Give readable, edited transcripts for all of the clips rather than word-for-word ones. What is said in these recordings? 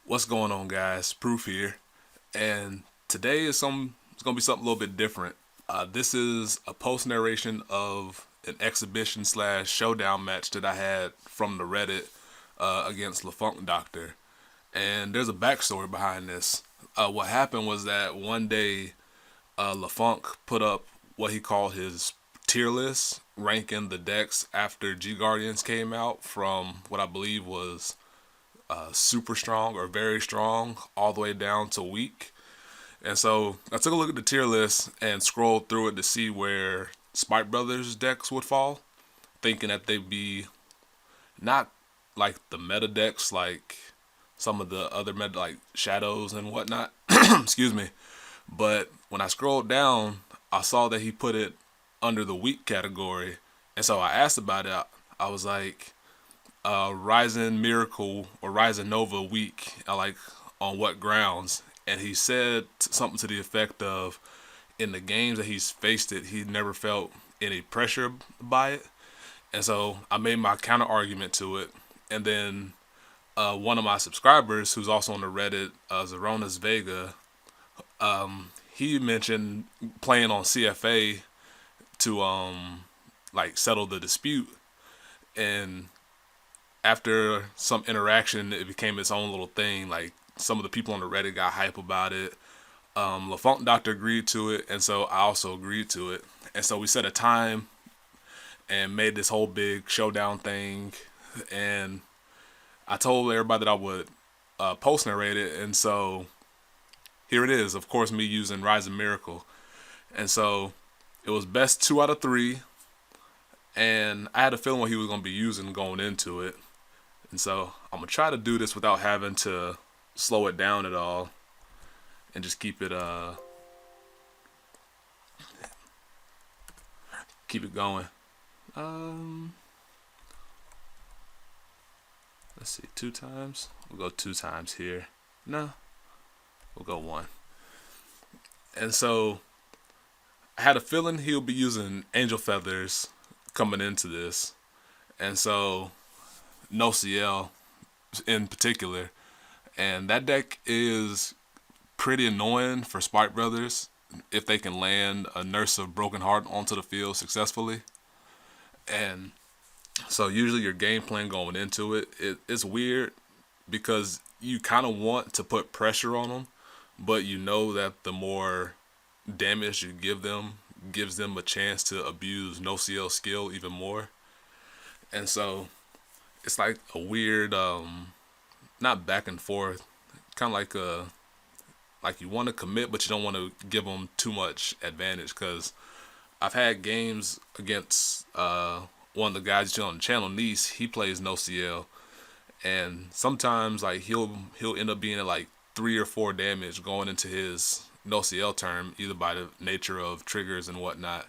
What's going on, guys? Proof here, and today it's gonna be something a little bit different. This is a post narration of an exhibition slash showdown match that I had from the Reddit against LefunkDoctor, and there's a backstory behind this. What happened was that one day, LeFunk put up what he called his tier list, ranking the decks after G Guardians came out from what I believe was super strong or very strong all the way down to weak. And so I took a look at the tier list and scrolled through it to see where Spike Brothers decks would fall, thinking that they'd be not like the meta decks like some of the other meta like Shadows and whatnot. Excuse me. But when I scrolled down, I saw that he put it under the weak category. And so I asked about it. I was like, Rising Miracle or Rising Nova weak, like on what grounds? And he said something to the effect of, in the games that he's faced it, he never felt any pressure by it. And so I made my counter argument to it. And then one of my subscribers, who's also on the Reddit, Zeronas Vega, he mentioned playing on CFA to like settle the dispute. And after some interaction, it became its own little thing. Like some of the people on the Reddit got hype about it. LefunkDoctor agreed to it, and so I also agreed to it. And so we set a time and made this whole big showdown thing. And I told everybody that I would post narrate it, and so here it is. Of course, me using Rising Miracle, and so it was best 2 out of 3. And I had a feeling what he was gonna be using going into it. And so I'm gonna try to do this without having to slow it down at all, and just keep it going. Let's see, 2 times. We'll go 2 times here. No, we'll go one. And so I had a feeling he'll be using Angel Feathers coming into this, and so no CL in particular. And that deck is pretty annoying for Spike Brothers if they can land a Nurse of Broken Heart onto the field successfully. And so usually your game plan going into it's weird because you kind of want to put pressure on them, but you know that the more damage you give them gives them a chance to abuse no CL skill even more. And so it's like a weird not back and forth, kind of like you want to commit but you don't want to give them too much advantage, because I've had games against one of the guys on the channel, Nice. He plays no CL, and sometimes like he'll end up being at like 3 or 4 damage going into his no CL turn, either by the nature of triggers and whatnot,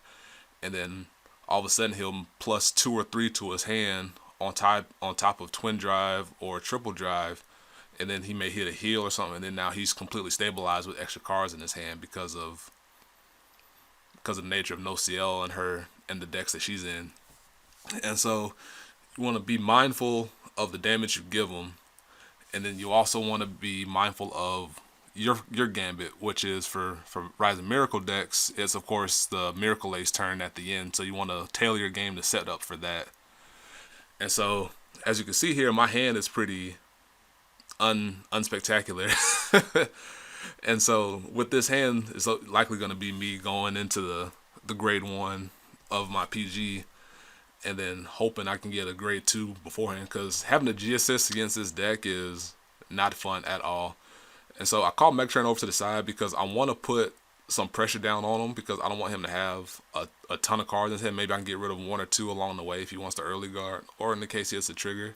and then all of a sudden he'll plus 2 or 3 to his hand on top of twin drive or triple drive, and then he may hit a heal or something, and then now he's completely stabilized with extra cards in his hand because of the nature of no CL and her and the decks that she's in. And so you want to be mindful of the damage you give them, and then you also want to be mindful of your gambit, which is for Rising Miracle decks. It's of course the Miracle Ace turn at the end, so you want to tailor your game to set up for that. And so as you can see here, my hand is pretty unspectacular. And so with this hand, it's likely going to be me going into the grade 1 of my PG, and then hoping I can get a grade 2 beforehand, because having a G assist against this deck is not fun at all. And so I call Megatron over to the side because I want to put some pressure down on him, because I don't want him to have a ton of cards in his head. Maybe I can get rid of 1 or 2 along the way if he wants to early guard, or in the case he has a trigger.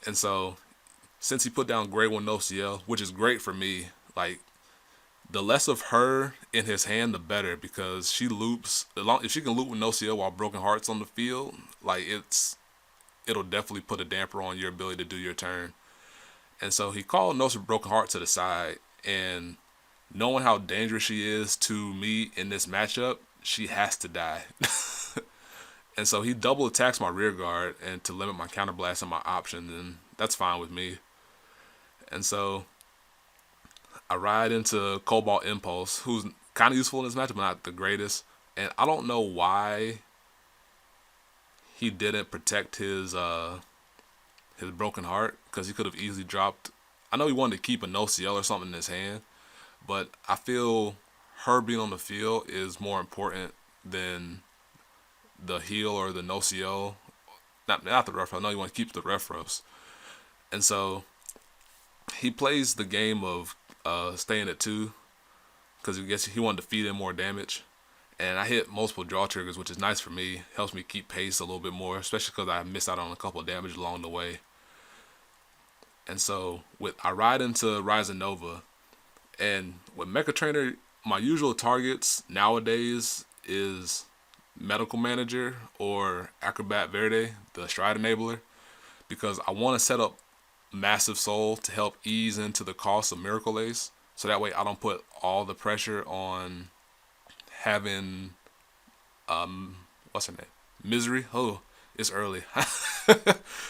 And so since he put down grade 1 no CL, which is great for me, like the less of her in his hand the better, because she loops. If she can loop with no CL while Broken Heart's on the field, like it'll definitely put a damper on your ability to do your turn. And so he called No Broken Heart to the side, and knowing how dangerous she is to me in this matchup, she has to die. And so he double attacks my rear guard and to limit my counterblast and my options, and that's fine with me. And so I ride into Cobalt Impulse, who's kind of useful in this match, but not the greatest. And I don't know why he didn't protect his broken heart, because he could have easily dropped. I know he wanted to keep a no CL or something in his hand, but I feel her being on the field is more important than the heal or the no CL. Not the ref. I know you want to keep the ref roast. And so he plays the game of staying at 2 because he wanted to feed in more damage. And I hit multiple draw triggers, which is nice for me. Helps me keep pace a little bit more, especially because I missed out on a couple of damage along the way. And so I ride into Rising Nova, and with Mecha Trainer, my usual targets nowadays is Medical Manager or Acrobat Verde, the Stride Enabler, because I want to set up Massive Soul to help ease into the cost of Miracle Ace, so that way I don't put all the pressure on having what's her name? Misery. Oh, it's early.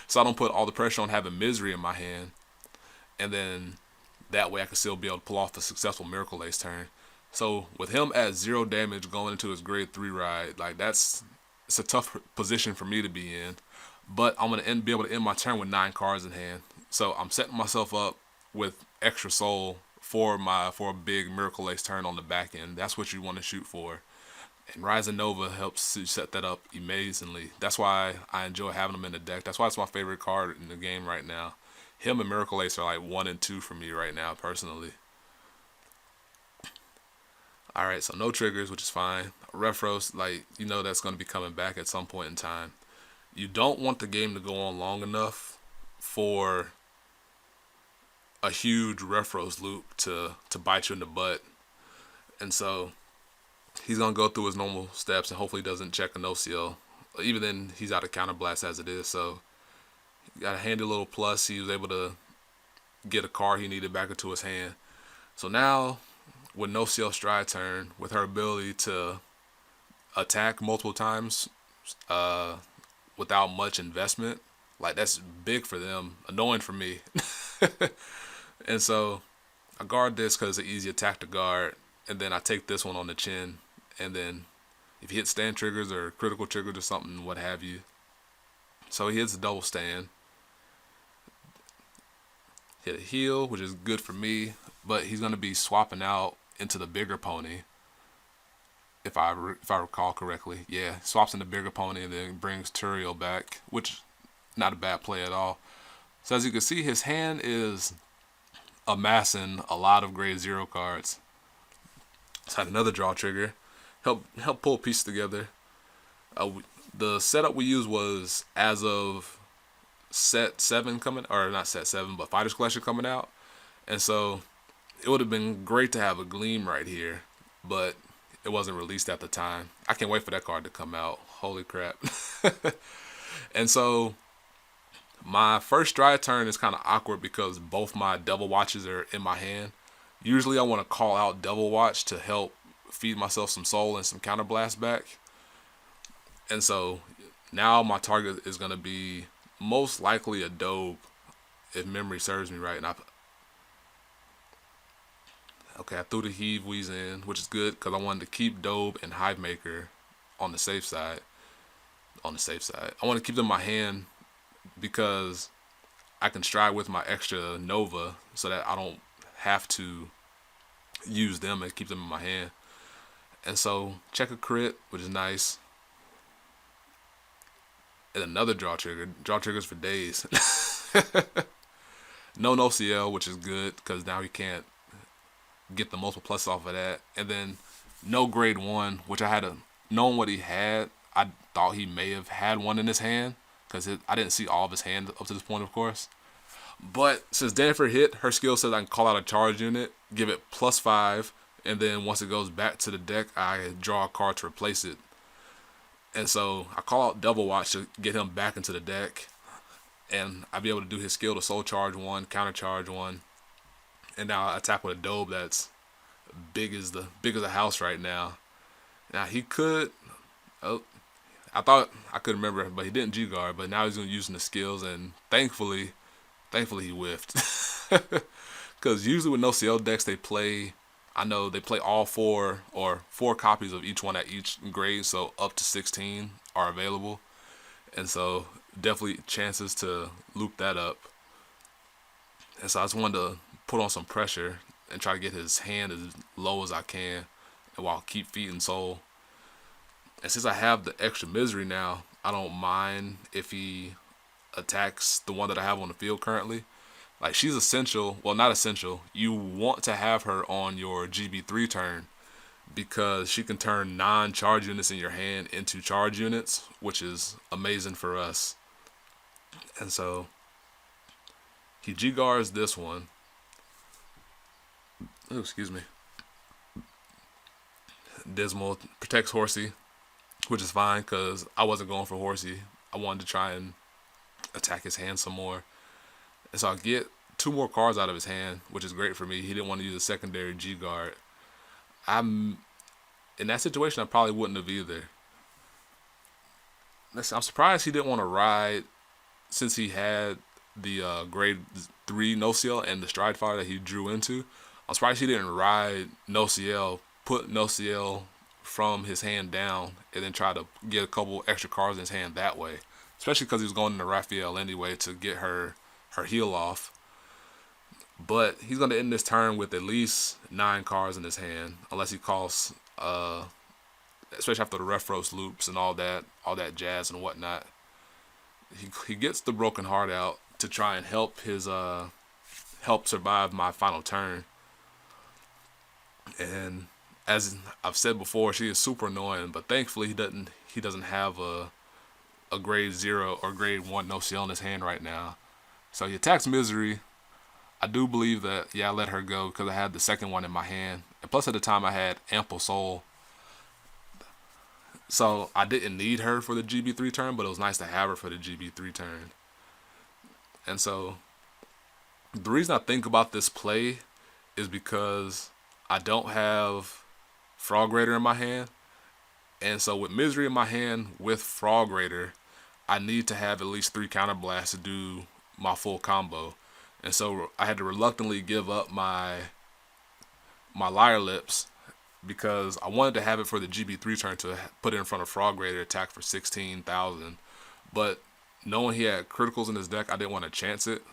So I don't put all the pressure on having Misery in my hand, and then that way I can still be able to pull off a successful Miracle Ace turn. So with him at 0 damage going into his grade 3 ride, like it's a tough position for me to be in. But I'm gonna be able to end my turn with 9 cards in hand. So I'm setting myself up with extra soul for a big Miracle Ace turn on the back end. That's what you want to shoot for. And Rising Nova helps to set that up amazingly. That's why I enjoy having him in the deck. That's why it's my favorite card in the game right now. Him and Miracle Ace are like 1 and 2 for me right now, personally. Alright, so no triggers, which is fine. Ref roast, that's going to be coming back at some point in time. You don't want the game to go on long enough for a huge ref roast loop to bite you in the butt. And so he's going to go through his normal steps and hopefully doesn't check a no-CL. Even then, he's out of counterblast as it is, so got a handy little plus. He was able to get a card he needed back into his hand. So now, with no CL Stride turn, with her ability to attack multiple times without much investment, that's big for them, annoying for me. And so I guard this because it's an easy attack to guard, and then I take this one on the chin, and then if he hits stand triggers or critical triggers or something, what have you. So he hits a double stand. Hit a heal, which is good for me, but he's going to be swapping out into the bigger pony, if I recall correctly. Yeah, swaps in the bigger pony and then brings Turiel back, which not a bad play at all. So as you can see, his hand is amassing a lot of grade 0 cards. So I had another draw trigger, help pull pieces together. The setup we used was as of set 7 coming, or not set 7, but Fighters Collection coming out. And so it would have been great to have a Gleam right here, but it wasn't released at the time. I can't wait for that card to come out. Holy crap. And so my first Stride turn is kind of awkward because both my Devil Watches are in my hand. Usually I want to call out Devil Watch to help feed myself some soul and some counterblast back. And so now my target is going to be most likely a Dobe, if memory serves me right. And I threw the Heave Weeze in, which is good because I wanted to keep Dobe and Hivemaker on the safe side. I want to keep them in my hand because I can stride with my extra Nova so that I don't have to use them and keep them in my hand. And so check a crit, which is nice. And another draw trigger. Draw triggers for days. No CL, which is good because now he can't get the multiple plus off of that. And then no grade 1, which I had known what he had. I thought he may have had one in his hand because I didn't see all of his hand up to this point, of course. But since Danfer hit, her skill says I can call out a charge unit, give it +5, and then once it goes back to the deck, I draw a card to replace it. And so I call out Devil Watch to get him back into the deck, and I'll be able to do his skill to soul charge 1, counter charge 1, and now I attack with a Dobe that's big as the house right now. Now he could, I thought I could remember, but he didn't G guard. But now he's using the skills, and thankfully he whiffed. Because usually with no CL decks, I know they play all four or four copies of each one at each grade, so up to 16 are available. And so definitely chances to loop that up. And so I just wanted to put on some pressure and try to get his hand as low as I can, and while keep feeding soul. And since I have the extra misery now, I don't mind if he attacks the one that I have on the field currently. Like, she's essential. Well, not essential. You want to have her on your GB3 turn because she can turn non-charge units in your hand into charge units, which is amazing for us. And so he G-guards this one. Oh, excuse me. Dismal protects Horsey, which is fine because I wasn't going for Horsey. I wanted to try and attack his hand some more. And so I get 2 more cards out of his hand, which is great for me. He didn't want to use a secondary G-guard. In that situation, I probably wouldn't have either. I'm surprised he didn't want to ride, since he had the grade 3 no CL and the stride fire that he drew into. I'm surprised he didn't ride no CL, put no CL from his hand down, and then try to get a couple extra cards in his hand that way. Especially because he was going into Raphael anyway to get her heal off. But he's going to end this turn with at least 9 cards in his hand, unless he calls, especially after the Refros loops and all that jazz and whatnot. He gets the Broken Heart out to try and help survive my final turn. And as I've said before, she is super annoying, but thankfully he doesn't have a grade 0 or grade 1 no CL in his hand right now. So he attacks Misery. I do believe that, I let her go because I had the second one in my hand. And plus at the time I had ample soul. So I didn't need her for the GB3 turn, but it was nice to have her for the GB3 turn. And so the reason I think about this play is because I don't have Frog Raider in my hand. And so with Misery in my hand with Frog Raider, I need to have at least 3 counter blasts to do my full combo. And so I had to reluctantly give up my Liar Lips because I wanted to have it for the GB3 turn to put it in front of Frog Raider, attack for 16,000. But knowing he had criticals in his deck, I didn't want to chance it.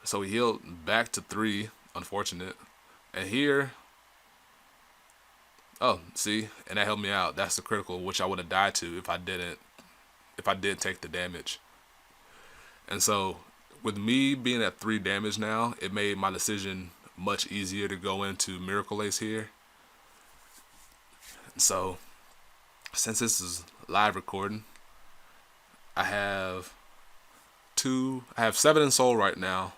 So he healed back to 3, unfortunate. And here, oh, see, and that helped me out. That's the critical, which I would have died to if I did take the damage. And so with me being at 3 damage now, it made my decision much easier to go into Miracle Ace here. And so since this is live recording, I have 7 in soul right now,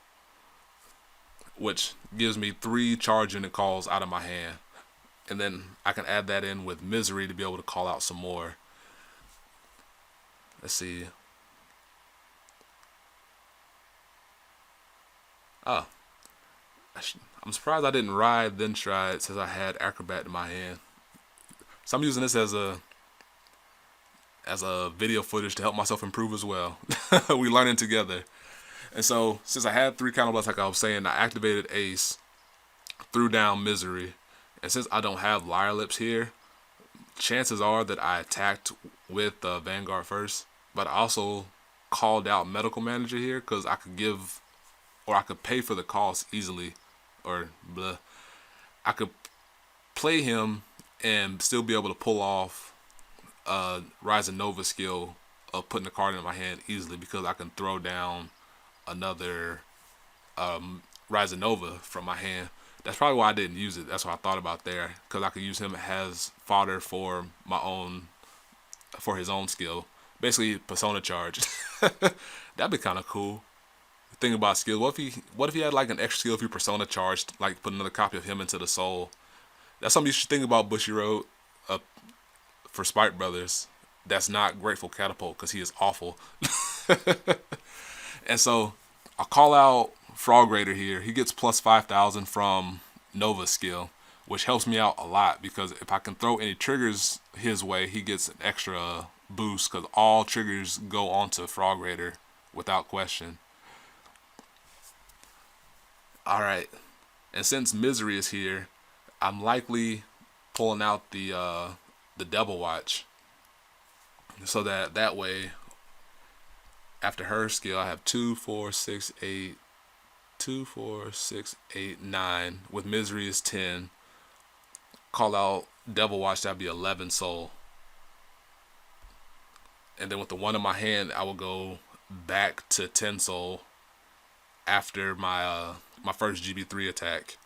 which gives me 3 charge unit calls out of my hand. And then I can add that in with Misery to be able to call out some more. Let's see. Oh. I'm surprised I didn't ride then stride since I had Acrobat in my hand. So I'm using this as a video footage to help myself improve as well. We learning together. And so since I had 3 counterblocks, like I was saying, I activated Ace, threw down Misery. And since I don't have Liar Lips here, chances are that I attacked with Vanguard first. But I also called out Medical Manager here because I could pay for the cost easily. Or blah. I could play him and still be able to pull off Rising Nova skill of putting the card in my hand easily because I can throw down another Rising Nova from my hand. That's probably why I didn't use it. That's what I thought about there, because I could use him as fodder for his own skill. Basically, Persona Charge. That'd be kind of cool. Think about skills. What if he had like an extra skill if he Persona Charged, like put another copy of him into the soul? That's something you should think about, Bushiroad, for Spike Brothers. That's not Grateful Catapult because he is awful. And so I'll call out Frog Raider here. He gets plus 5,000 from Nova skill, which helps me out a lot because if I can throw any triggers his way, he gets an extra boost because all triggers go onto Frog Raider without question. All right. And since Misery is here, I'm likely pulling out the Devil Watch, so that way after her skill I have 2, 4, 6, 8, 2, 4, 6, 8, 9. With Misery is 10. Call out Devil Watch, that'd be 11 soul. And then with the one in my hand, I will go back to 10 soul after my first GB3 attack,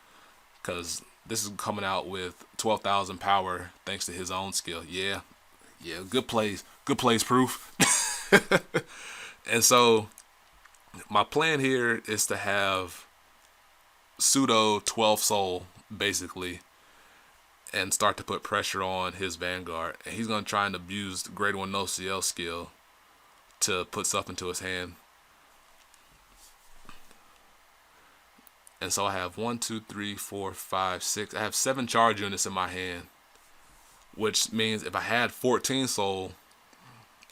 because this is coming out with 12,000 power thanks to his own skill. Yeah, good plays, proof. And so my plan here is to have pseudo 12 soul basically, and start to put pressure on his Vanguard. And he's going to try and abuse the grade 1 no CL skill to put stuff into his hand. And so I have 1, 2, 3, 4, 5, 6. I have 7 charge units in my hand, which means if I had 14 soul,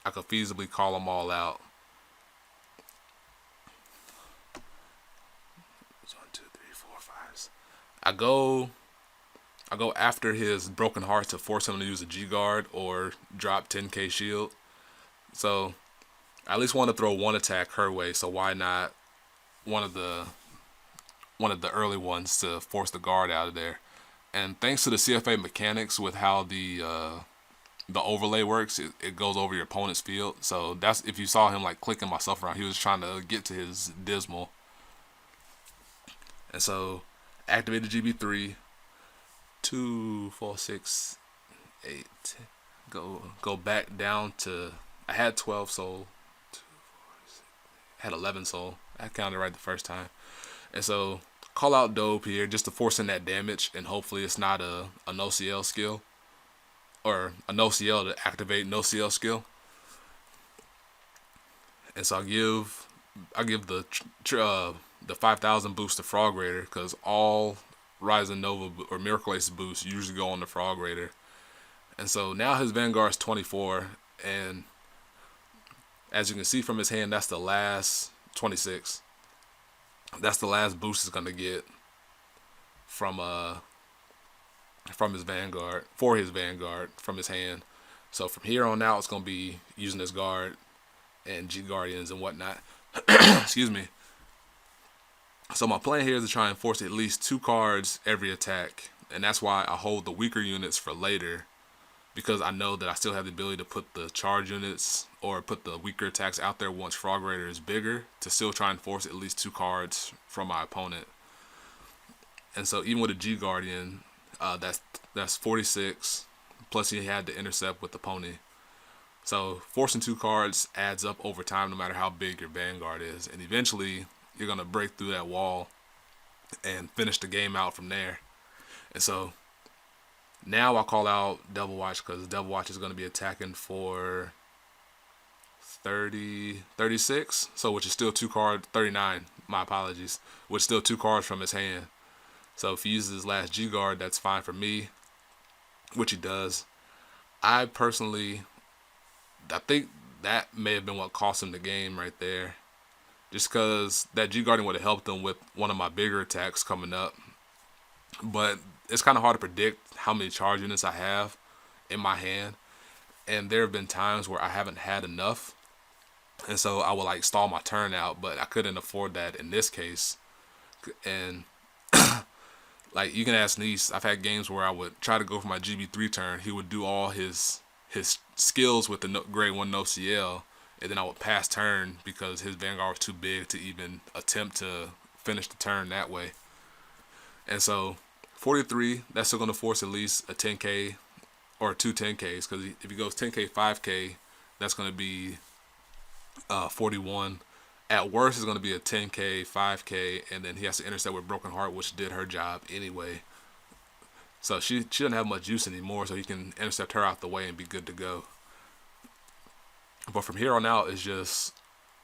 I could feasibly call them all out. 1, 2, 3, 4, 5. I go after his Broken Heart to force him to use a G guard or drop 10k shield. So I at least want to throw one attack her way. So why not one of the early ones to force the guard out of there? And thanks to the CFA mechanics with how the overlay works, it goes over your opponent's field. So that's, if you saw him like clicking myself around, he was trying to get to his Dismal. And so activated GB3, 2, 4, 6, 8, 10. Go back down to, I had 12 soul, 2, 4, 6, had 11 soul. I counted right the first time. And so call out Dope here just to force in that damage, and hopefully it's not a no CL skill, or a no CL to activate no CL skill. And so I give the 5,000 boost to Frog Raider, because all Rising Nova or Miracle Ace boosts usually go on the Frog Raider. And so now his Vanguard's 24, and as you can see from his hand, that's the last 26. That's the last boost he's gonna get from his Vanguard, for his Vanguard, from his hand. So from here on out, it's gonna be using his guard and G Guardians and whatnot. Excuse me. So my plan here is to try and force at least 2 cards every attack, and that's why I hold the weaker units for later, because I know that I still have the ability to put the charge units or put the weaker attacks out there once Frog Raider is bigger, to still try and force at least 2 cards from my opponent. And so even with a G Guardian, that's 46, plus he had to intercept with the pony. So forcing 2 cards adds up over time, no matter how big your Vanguard is, and eventually you're gonna break through that wall and finish the game out from there. And so now I'll call out Devil Watch, because Devil Watch is going to be attacking for 36, so which is still 2 cards, 39, my apologies, which is still 2 cards from his hand. So if he uses his last G guard, that's fine for me, which he does. I think that may have been what cost him the game right there, just because that G Guardian would have helped him with one of my bigger attacks coming up. But it's kind of hard to predict how many charge units I have in my hand, and there have been times where I haven't had enough, and so I will like stall my turn out, but I couldn't afford that in this case. And like, you can ask Nice, I've had games where I would try to go for my GB3 turn, he would do all his skills with the grade 1 no CL, and then I would pass turn because his Vanguard was too big to even attempt to finish the turn that way. And so 43, that's still going to force at least a 10k or 2 10ks, because if he goes 10k 5k, that's going to be 41. At worst, it's going to be a 10k 5k, and then he has to intercept with Broken Heart, which did her job anyway. So she doesn't have much use anymore, so he can intercept her out the way and be good to go. But from here on out, it's just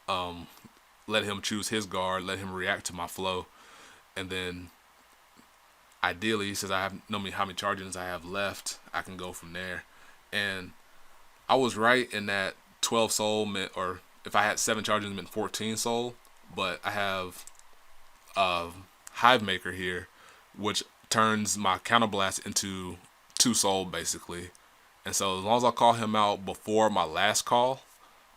let him choose his guard, let him react to my flow, and then ideally, since I have no how many charge units I have left, I can go from there. And I was right in that 12 soul meant, or if I had 7 charge units, meant 14 soul. But I have Hive Maker here, which turns my counterblast into 2 soul basically. And so as long as I call him out before my last call,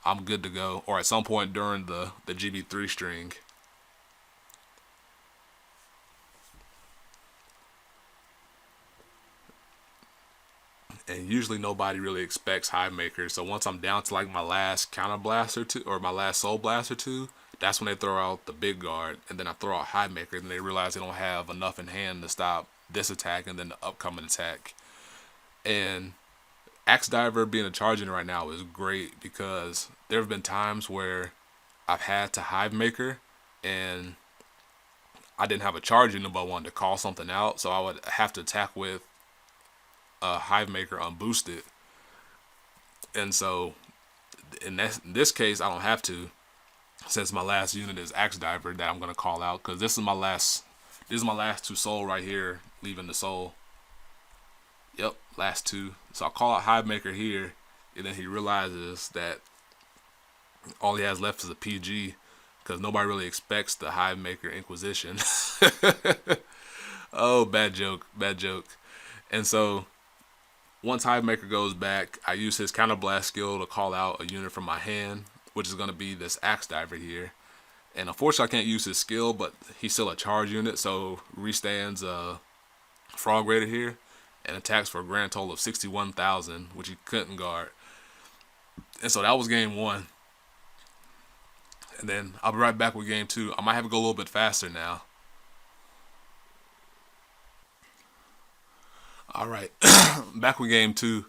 I'm good to go, or at some point during the GB3 string. And usually nobody really expects Hive Maker, so once I'm down to like my last counter blast or two, or my last soul blast or two, that's when they throw out the big guard, and then I throw out Hive Maker, and they realize they don't have enough in hand to stop this attack and then the upcoming attack. And Axe Diver being a charge unit right now is great because there have been times where I've had to Hive Maker and I didn't have a charge unit but wanted to call something out, so I would have to attack with a Hive Maker unboosted. And so in this case I don't have to, since my last unit is Axe Diver that I'm gonna call out, because this is my last 2 soul right here, leaving the soul. Yep, last 2. So I call out Hive Maker here, and then he realizes that all he has left is a PG, because nobody really expects the Hive Maker Inquisition. Oh, bad joke. And so once Hive Maker goes back, I use his counterblast skill to call out a unit from my hand, which is going to be this Axe Diver here. And unfortunately I can't use his skill, but he's still a charge unit, so restands Frog Raider here and attacks for a grand total of 61,000, which he couldn't guard. And so that was game 1. And then I'll be right back with game 2. I might have to go a little bit faster now. Alright, back with game 2.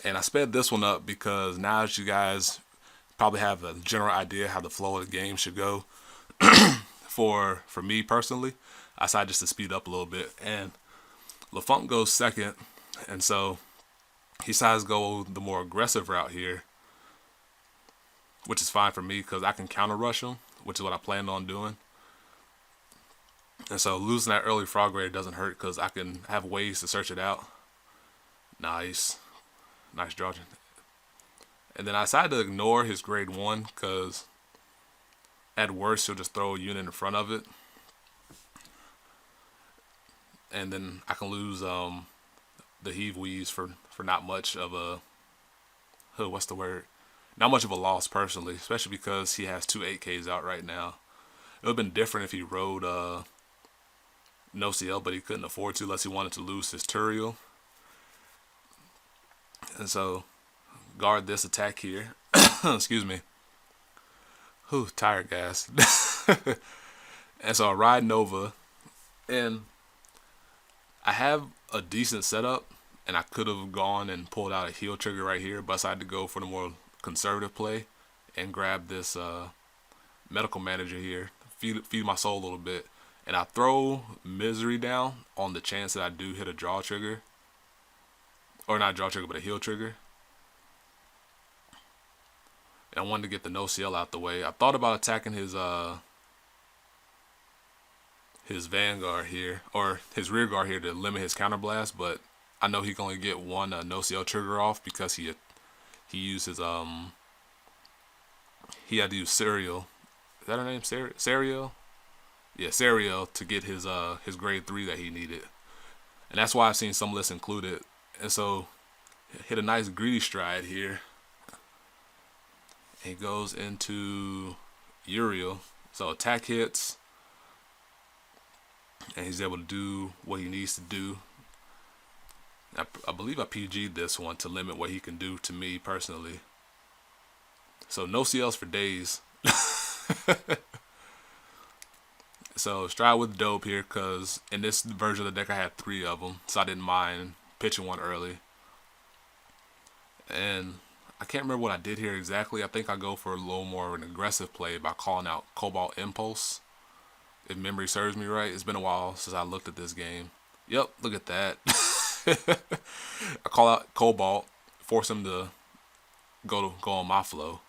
And I sped this one up because now that you guys probably have a general idea how the flow of the game should go, for me personally, I decided just to speed up a little bit. And LeFunk goes second, and so he decides to go the more aggressive route here, which is fine for me because I can counter rush him, which is what I planned on doing. And so losing that early Frog Raider doesn't hurt because I can have ways to search it out. Nice draw. And then I decided to ignore his grade 1 because at worst he'll just throw a unit in front of it. And then I can lose the Heave Weaves for not much of a not much of a loss personally, especially because he has 2 8Ks out right now. It would have been different if he rode no CL, but he couldn't afford to unless he wanted to lose his Turiel. And so guard this attack here. Excuse me. Whew, tired gas. And so I ride Nova, and I have a decent setup, and I could have gone and pulled out a heal trigger right here, but I decided to go for the more conservative play and grab this medical manager here, feed my soul a little bit, and I throw Misery down on the chance that I do hit a draw trigger, or not a draw trigger but a heal trigger. And I wanted to get the no CL out the way. I thought about attacking his Vanguard here, or his rear guard here, to limit his counterblast, but I know he can only get one no CL trigger off because he uses he had to use Serial. Is that her name? Serial? Yeah, Serial, to get his grade 3 that he needed. And that's why I've seen some lists included. And so hit a nice greedy stride here. He goes into Uriel. So attack hits, and he's able to do what he needs to do. I believe I PG'd this one to limit what he can do to me personally. So no CLs for days. So stride with dope here, because in this version of the deck I had 3 of them, so I didn't mind pitching one early. And I can't remember what I did here exactly. I think I go for a little more of an aggressive play by calling out Cobalt Impulse, if memory serves me right. It's been a while since I looked at this game. Yep, look at that. I call out Cobalt, force him to go on my flow,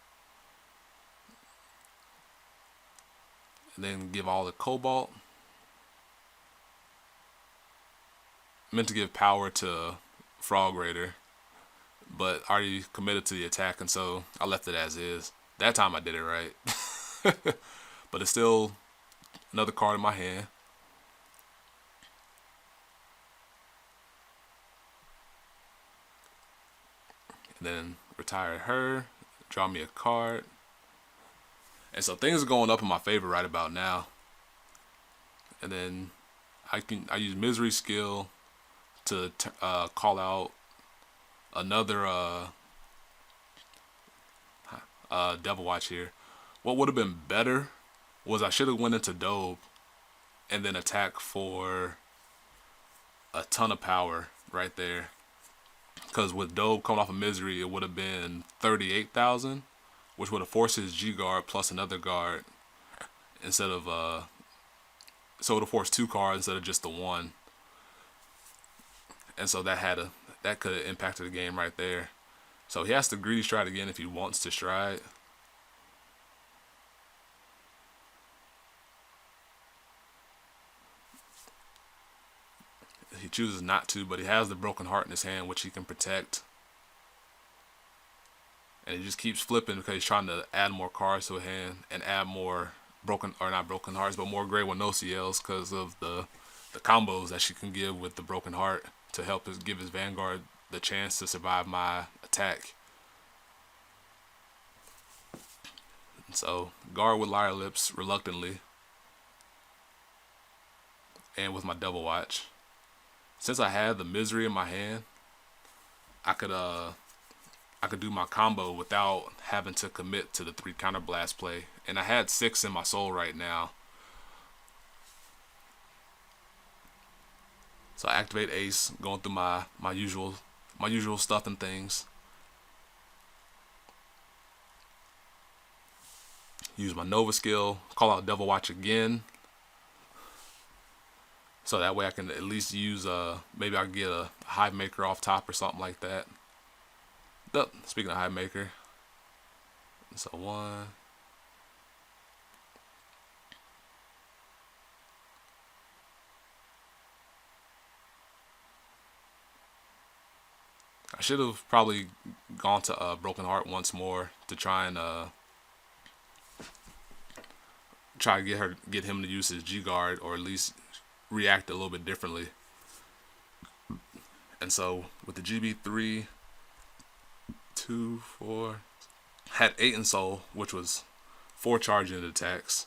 and then give all the Cobalt. Meant to give power to Frog Raider, but already committed to the attack, and so I left it as is. That time I did it right. But it's still another card in my hand. And then retire her, draw me a card. And so things are going up in my favor right about now. And then I use Misery skill to call out another Devil Watch here. What would have been better was I should have went into Dobe and then attack for a ton of power right there. Because with Dobe coming off of Misery, it would have been 38,000, which would have forced his G guard plus another guard instead of so it would have forced 2 cards instead of just the 1. And so that could have impacted the game right there. So he has to greedy stride again if he wants to stride. He chooses not to, but he has the Broken Heart in his hand, which he can protect. And he just keeps flipping because he's trying to add more cards to a hand and add more not broken hearts, but more Grey 1 OCLs because of the combos that she can give with the Broken Heart to help give his Vanguard the chance to survive my attack. And so guard with Liar Lips reluctantly, and with my Devil Watch. Since I had the Misery in my hand, I could do my combo without having to commit to the 3 counterblast play. And I had 6 in my soul right now. So I activate Ace, going through my usual stuff and things. Use my Nova skill, call out Devil Watch again. So that way I can at least use maybe I can get a Hive Maker off top or something like that. Speaking of Hive Maker, so 1. I should have probably gone to Broken Heart once more to try and get him to use his G guard, or at least react a little bit differently. And so with the GB3, 2, 4, had 8 in soul, which was 4 charging attacks.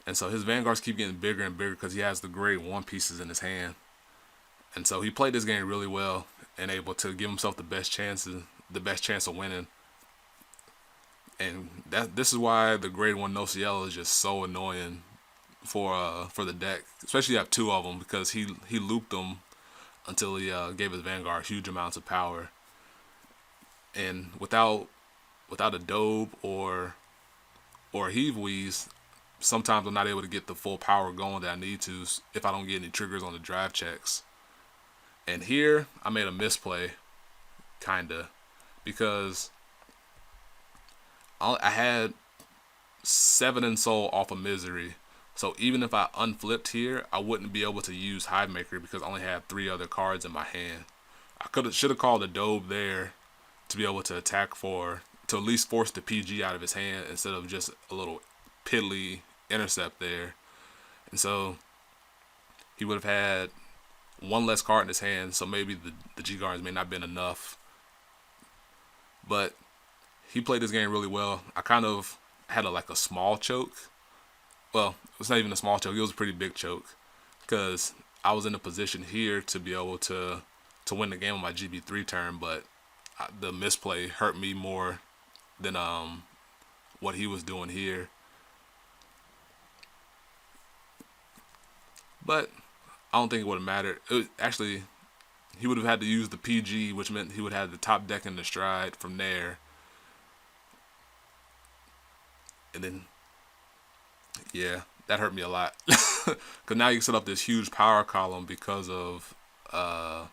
And so his Vanguards keep getting bigger and bigger because he has the Grey 1 pieces in his hand. And so he played this game really well and able to give himself the best chance of winning. And this is why the Grade 1 no CL is just so annoying for the deck, especially you have 2 of them, because he looped them until he gave his Vanguard huge amounts of power. And without a Dobe or a Heave Wheeze, sometimes I'm not able to get the full power going that I need to if I don't get any triggers on the drive checks. And here I made a misplay, kinda, because I had 7 in soul off of Misery. So even if I unflipped here, I wouldn't be able to use Hive Maker because I only had 3 other cards in my hand. I should have called a Dobe there to be able to attack to at least force the PG out of his hand instead of just a little piddly intercept there. And so he would have had 1 less card in his hand, so maybe the G guards may not have been enough. But he played this game really well. I kind of had a small choke. Well, it's not even a small choke. It was a pretty big choke because I was in a position here to be able to win the game on my GB3 turn, but the misplay hurt me more than what he was doing here. But I don't think it would have mattered. Actually, he would have had to use the PG, which meant he would have the top deck in the stride from there. And then, yeah, that hurt me a lot. Because now you can set up this huge power column because of a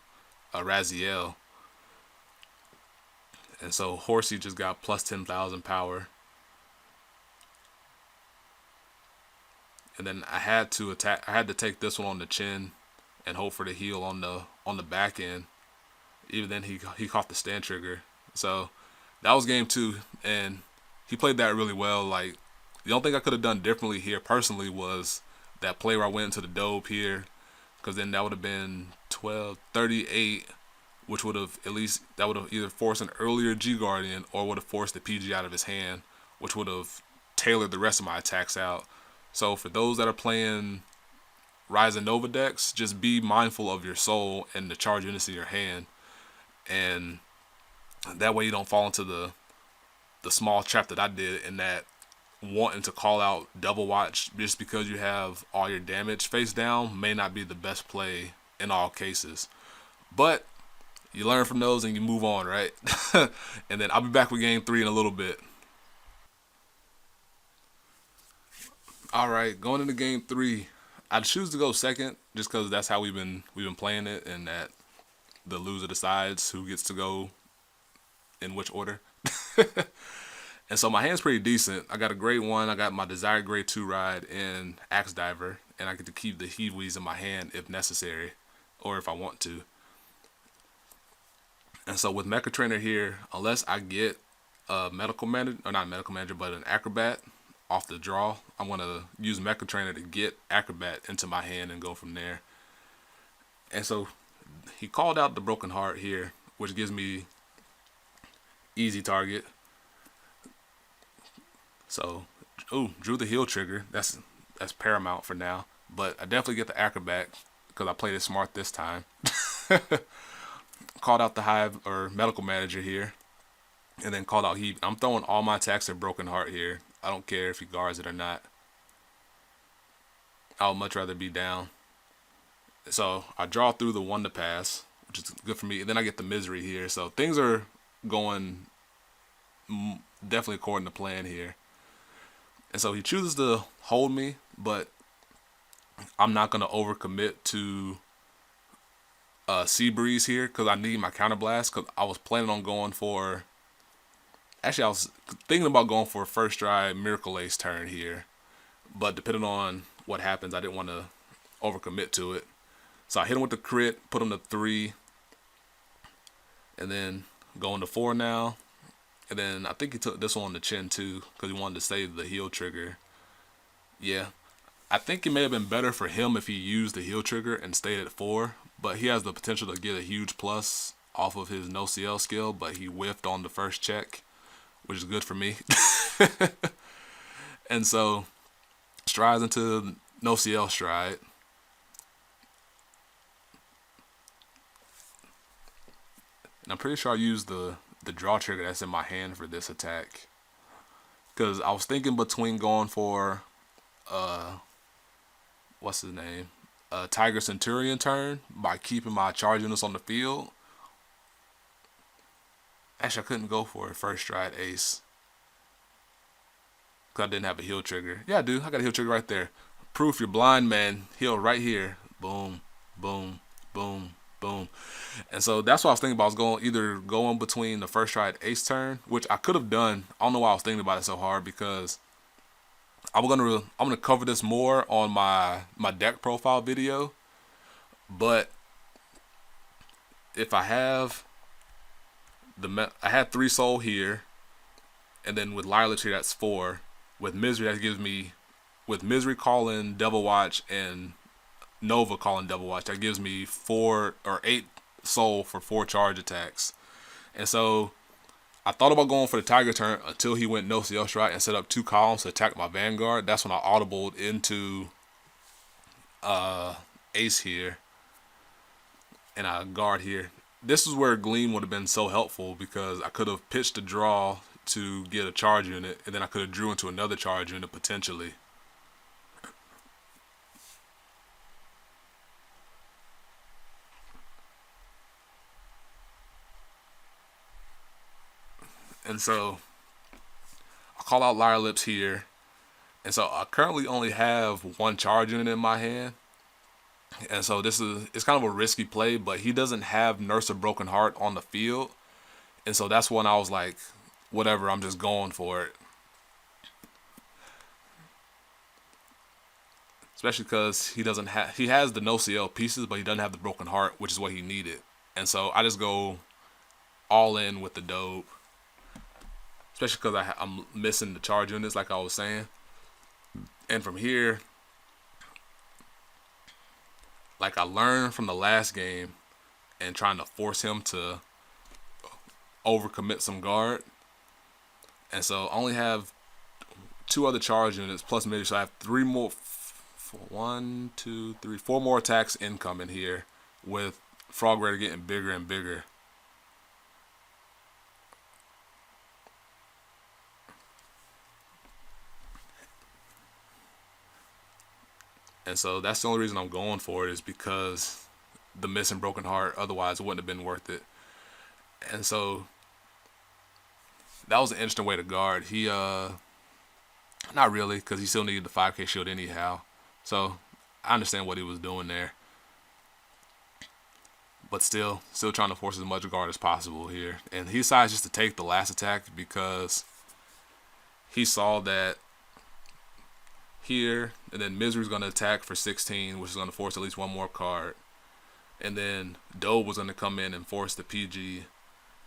Raziel. And so Horsey just got plus 10,000 power. And then I had to take this one on the chin and hope for the heal on the back end. Even then he caught the stand trigger. So that was game 2, and he played that really well. Like, the only thing I could have done differently here personally was that play where I went into the Dobe here, because then that would have been 12, 38 which would have that would have either forced an earlier G Guardian or would have forced the PG out of his hand, which would have tailored the rest of my attacks out. So for those that are playing Rise and Nova decks, just be mindful of your soul and the charge units in your hand, and that way you don't fall into the small trap that I did, in that wanting to call out double watch just because you have all your damage face down may not be the best play in all cases. But you learn from those and you move on, right? And then I'll be back with game 3 in a little bit. Alright, going into game 3, I choose to go second just because that's how we've been playing it, and that the loser decides who gets to go in which order. And so my hand's pretty decent. I got a grade 1, I got my desired grade 2 ride in Axe Diver, and I get to keep the Heat-Wees in my hand if necessary, or if I want to. And so with Mecha Trainer here, unless I get a medical manager, or not medical manager, but an Acrobat off the draw, I'm going to use Mecha Trainer to get Acrobat into my hand and go from there. And so he called out the Broken Heart here, which gives me easy target. So, drew the heal trigger. That's paramount for now. But I definitely get the Acrobat because I played it smart this time. Called out the Hive or Medical Manager here, and then called out Heat. I'm throwing all my attacks at Broken Heart here. I don't care if he guards it or not. I would much rather be down. So I draw through the 1 to pass, which is good for me. And then I get the Misery here. So things are going definitely according to plan here. And so he chooses to hold me, but I'm not going to overcommit to Sea Breeze here because I need my Counterblast, because I was planning on going for... Actually, I was thinking about going for a first try Miracle Ace turn here, but depending on what happens, I didn't want to overcommit to it. So I hit him with the crit, put him to 3, and then going to 4 now. And then I think he took this one on the chin too because he wanted to save the heal trigger. Yeah, I think it may have been better for him if he used the heal trigger and stayed at 4, but he has the potential to get a huge plus off of his no CL skill, but he whiffed on the first check, which is good for me. And so strides into no CL stride. And I'm pretty sure I used the draw trigger that's in my hand for this attack, because I was thinking between going for what's his name, Tiger Centurion turn by keeping my charge units on the field. Actually, I couldn't go for a first stride ace because I didn't have a heal trigger. Yeah, I do. I got a heal trigger right there. Proof you're blind, man. Heal right here. Boom, boom, boom, boom. And so that's what I was thinking about. I was going either going between the first stride ace turn, which I could have done. I don't know why I was thinking about it so hard, because I'm gonna cover this more on my deck profile video. But if I have I had 3 soul here, and then with Lilac here that's 4. With Misery that gives me, with Misery calling Devil Watch and Nova calling Devil Watch, that gives me 4 or 8 soul for 4 charge attacks. And so I thought about going for the Tiger turn until he went no CL strike and set up 2 columns to attack my Vanguard. That's when I audibled into Ace here, and I guard here. This is where Gleam would have been so helpful, because I could have pitched a draw to get a charge unit, and then I could have drew into another charge unit potentially. And so I call out Liar Lips here. And so I currently only have 1 charge unit in my hand. And so it's kind of a risky play, but he doesn't have Nurse of Broken Heart on the field. And so that's when I was like, whatever, I'm just going for it. Especially because he has the no CL pieces, but he doesn't have the Broken Heart, which is what he needed. And so I just go all in with the dope. Especially because I'm missing the charge units, like I was saying. And from here, like I learned from the last game, and trying to force him to overcommit some guard. And so I only have 2 other charge units plus maybe, so I have 3 more, 1, 2, 3, 4 more attacks incoming here, with Frog Raider getting bigger and bigger. And so that's the only reason I'm going for it, is because the missing Broken Heart. Otherwise, it wouldn't have been worth it. And so that was an interesting way to guard. He, not really, because he still needed the 5k shield anyhow. So I understand what he was doing there. But still trying to force as much guard as possible here. And he decides just to take the last attack because he saw that here, and then Misery's going to attack for 16, which is going to force at least 1 more card. And then Doe was going to come in and force the PG.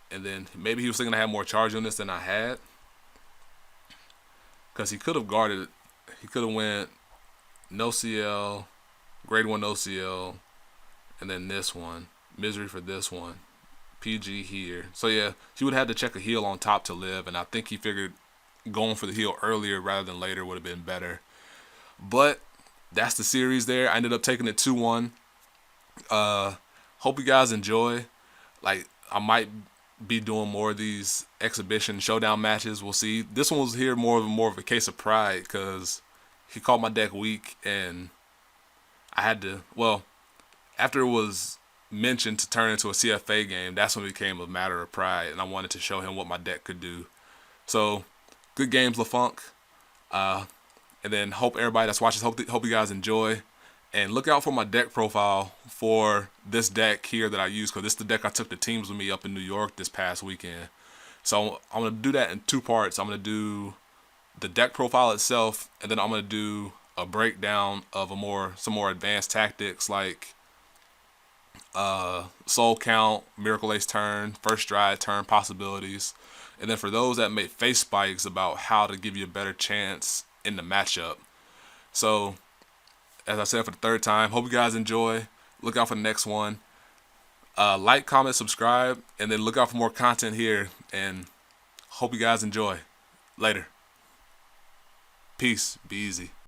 And then maybe he was thinking I had more charge units than I had, because he could have guarded. He could have went no CL, grade 1 no CL, and then this one, Misery for this one, PG here. So yeah, he would have had to check a heal on top to live, and I think he figured going for the heal earlier rather than later would have been better. But that's the series there. I ended up taking it 2-1. Hope you guys enjoy. Like, I might be doing more of these exhibition showdown matches. We'll see. This one was here more of a case of pride, because he called my deck weak, and I had to, well, after it was mentioned to turn into a CFA game, that's when it became a matter of pride, and I wanted to show him what my deck could do. So good games, LeFunk. And then hope everybody that's watching, hope you guys enjoy. And look out for my deck profile for this deck here that I use, because this is the deck I took to teams with me up in New York this past weekend. So I'm going to do that in 2 parts. I'm going to do the deck profile itself, and then I'm going to do a breakdown of some more advanced tactics like Soul Count, Miracle Ace turn, First Stride turn possibilities. And then for those that make face spikes about how to give you a better chance in the matchup. So as I said for the 3rd time, hope you guys enjoy. Look out for the next one. Like, comment, subscribe, and then look out for more content here. And hope you guys enjoy. Later. Peace. Be easy.